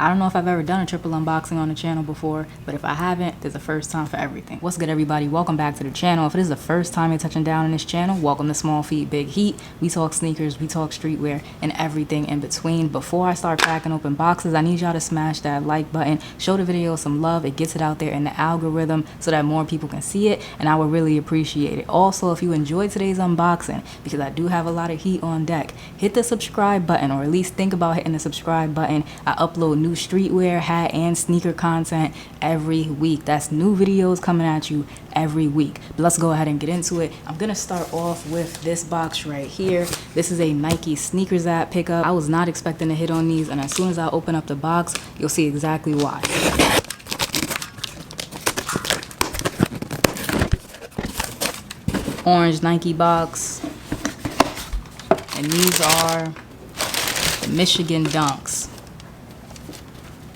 I don't know if I've ever done a triple unboxing on the channel before, but if I haven't, there's a first time for everything. What's good, everybody? Welcome back to the channel. If it is the first time you're touching down on this channel, welcome to Small Feet Big Heat. We talk sneakers, we talk streetwear, and everything in between. Before I start cracking open boxes, I need y'all to smash that like button, show the video some love. It gets it out there in the algorithm so that more people can see it, and I would really appreciate it. Also, if you enjoyed today's unboxing, because I do have a lot of heat on deck, hit the subscribe button, or at least think about hitting the subscribe button. I upload new streetwear, hat, and sneaker content every week. That's new videos coming at you every week. But let's go ahead and get into it. I'm gonna start off with this box right here. This is a Nike sneakers app pickup. I was not expecting to hit on these, and as soon as I open up the box, you'll see exactly why. Orange Nike box, and these are the Michigan Dunks.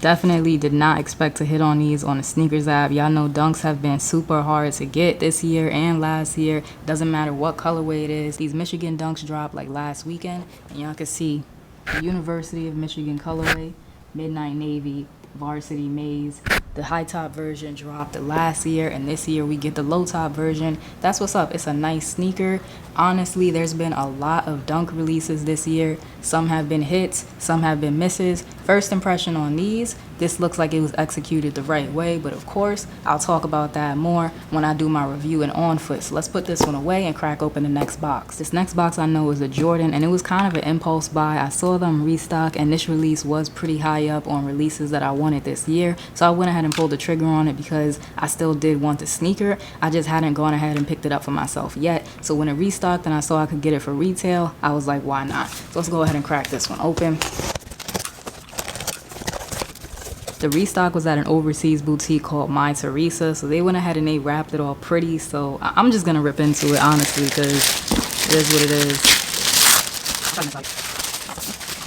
Definitely did not expect to hit on these on the sneakers app. Y'all know Dunks have been super hard to get this year and last year. Doesn't matter what colorway it is. These Michigan Dunks dropped like last weekend, and y'all can see the University of Michigan colorway, Midnight Navy, Varsity Maize. The high top version dropped last year, and this year we get the low top version. That's what's up. It's a nice sneaker. Honestly, there's been a lot of Dunk releases this year. Some have been hits, some have been misses. First impression on these, this looks like it was executed the right way, but of course, I'll talk about that more when I do my review and on foot. So let's put this one away and crack open the next box. This next box I know is a Jordan, and it was kind of an impulse buy. I saw them restock, and this release was pretty high up on releases that I wanted this year. So I went ahead and pulled the trigger on it because I still did want the sneaker. I just hadn't gone ahead and picked it up for myself yet. So when it restocked and I saw I could get it for retail, I was like, why not? So let's go ahead and crack this one open. The restock was at an overseas boutique called My Teresa, so they went ahead and they wrapped it all pretty. So I'm just gonna rip into it, honestly, because it is what it is.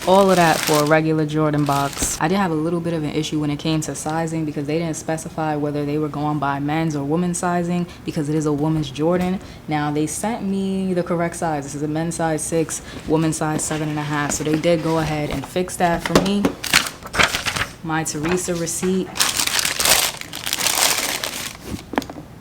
All of that for a regular Jordan box. I did have a little bit of an issue when it came to sizing because they didn't specify whether they were going by men's or women's sizing because it is a woman's Jordan. Now, they sent me the correct size. This is a men's size 6, women's size 7.5. So they did go ahead and fix that for me. My Teresa receipt.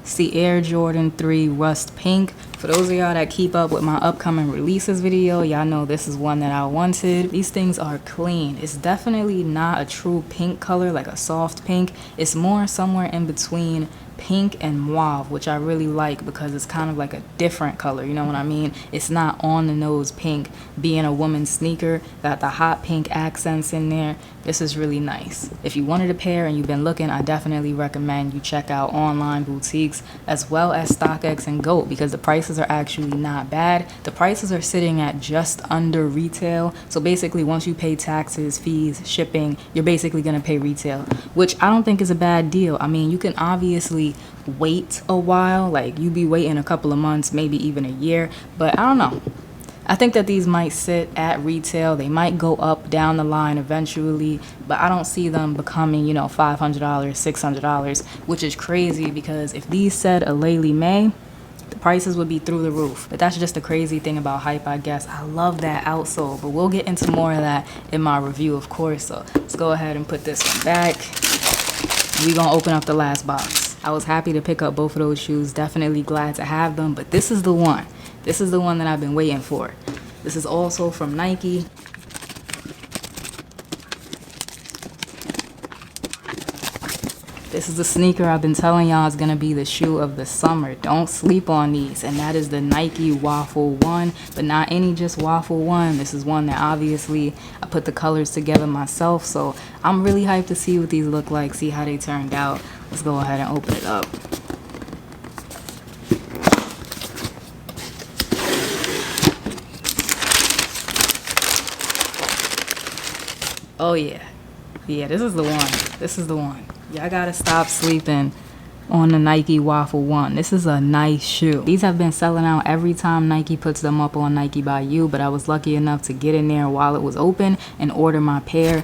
It's the Air Jordan 3 Rust Pink. For those of y'all that keep up with my upcoming releases video, y'all know this is one that I wanted. These things are clean. It's definitely not a true pink color, like a soft pink. It's more somewhere in between pink and mauve, which I really like because it's kind of like a different color, you know what I mean? It's not on the nose pink. Being a woman's sneaker, got the hot pink accents in there. This is really nice. If you wanted a pair and you've been looking, I definitely recommend you check out online boutiques as well as StockX and GOAT because the prices are actually not bad. The prices are sitting at just under retail. So basically, once you pay taxes, fees, shipping, you're basically gonna pay retail, which I don't think is a bad deal. I mean, you can obviously wait a while, like you be waiting a couple of months, maybe even a year, but I don't know. I think that these might sit at retail. They might go up down the line eventually, but I don't see them becoming, you know, $500, $600, which is crazy because if these said a Laylee May, the prices would be through the roof. But that's just the crazy thing about hype, I guess. I love that outsole, but we'll get into more of that in my review, of course. So let's go ahead and put this one back. We're gonna open up the last box. I was happy to pick up both of those shoes. Definitely glad to have them, but this is the one. This is the one that I've been waiting for. This is also from Nike. This is the sneaker I've been telling y'all is gonna be the shoe of the summer. Don't sleep on these, and that is the Nike Waffle 1, but not any just Waffle 1. This is one that obviously I put the colors together myself, so I'm really hyped to see what these look like, see how they turned out. Let's go ahead and open it up. Oh yeah, yeah, this is the one. This is the one. Y'all gotta stop sleeping on the Nike Waffle 1. This is a nice shoe. These have been selling out every time Nike puts them up on Nike by You, but I was lucky enough to get in there while it was open and order my pair.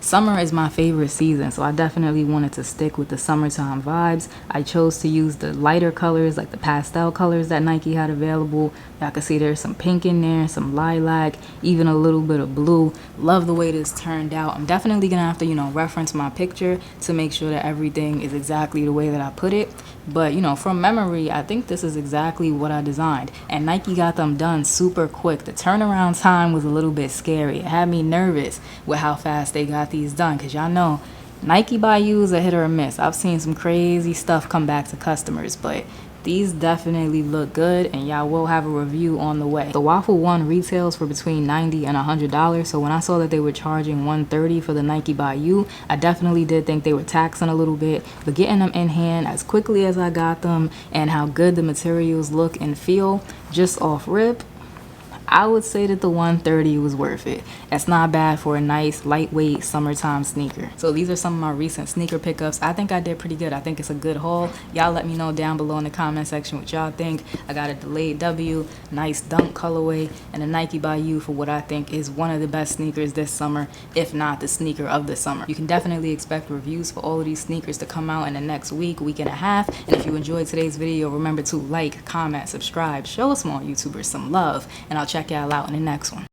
Summer is my favorite season, so I definitely wanted to stick with the summertime vibes. I chose to use the lighter colors, like the pastel colors that Nike had available. Y'all can see there's some pink in there, some lilac, even a little bit of blue. Love the way this turned out. I'm definitely gonna have to, reference my picture to make sure that everything is exactly the way that I put it. But from memory, I think this is exactly what I designed, and Nike got them done super quick. The turnaround time was a little bit scary. It had me nervous with how fast they got these done, because y'all know Nike by You is a hit or a miss. I've seen some crazy stuff come back to customers, but these definitely look good, and y'all will have a review on the way. The Waffle 1 retails for between $90 and $100, so when I saw that they were charging $130 for the Nike by You, I definitely did think they were taxing a little bit, but getting them in hand as quickly as I got them and how good the materials look and feel just off rip, I would say that the $130 was worth it. That's not bad for a nice lightweight summertime sneaker. So these are some of my recent sneaker pickups. I think I did pretty good. I think it's a good haul. Y'all let me know down below in the comment section what y'all think. I got a delayed W, nice dunk colorway, and a Nike by You for what I think is one of the best sneakers this summer, if not the sneaker of the summer. You can definitely expect reviews for all of these sneakers to come out in the next week and a half. And if you enjoyed today's video, remember to like, comment, subscribe, show a small YouTuber some love, and I'll check y'all out in the next one.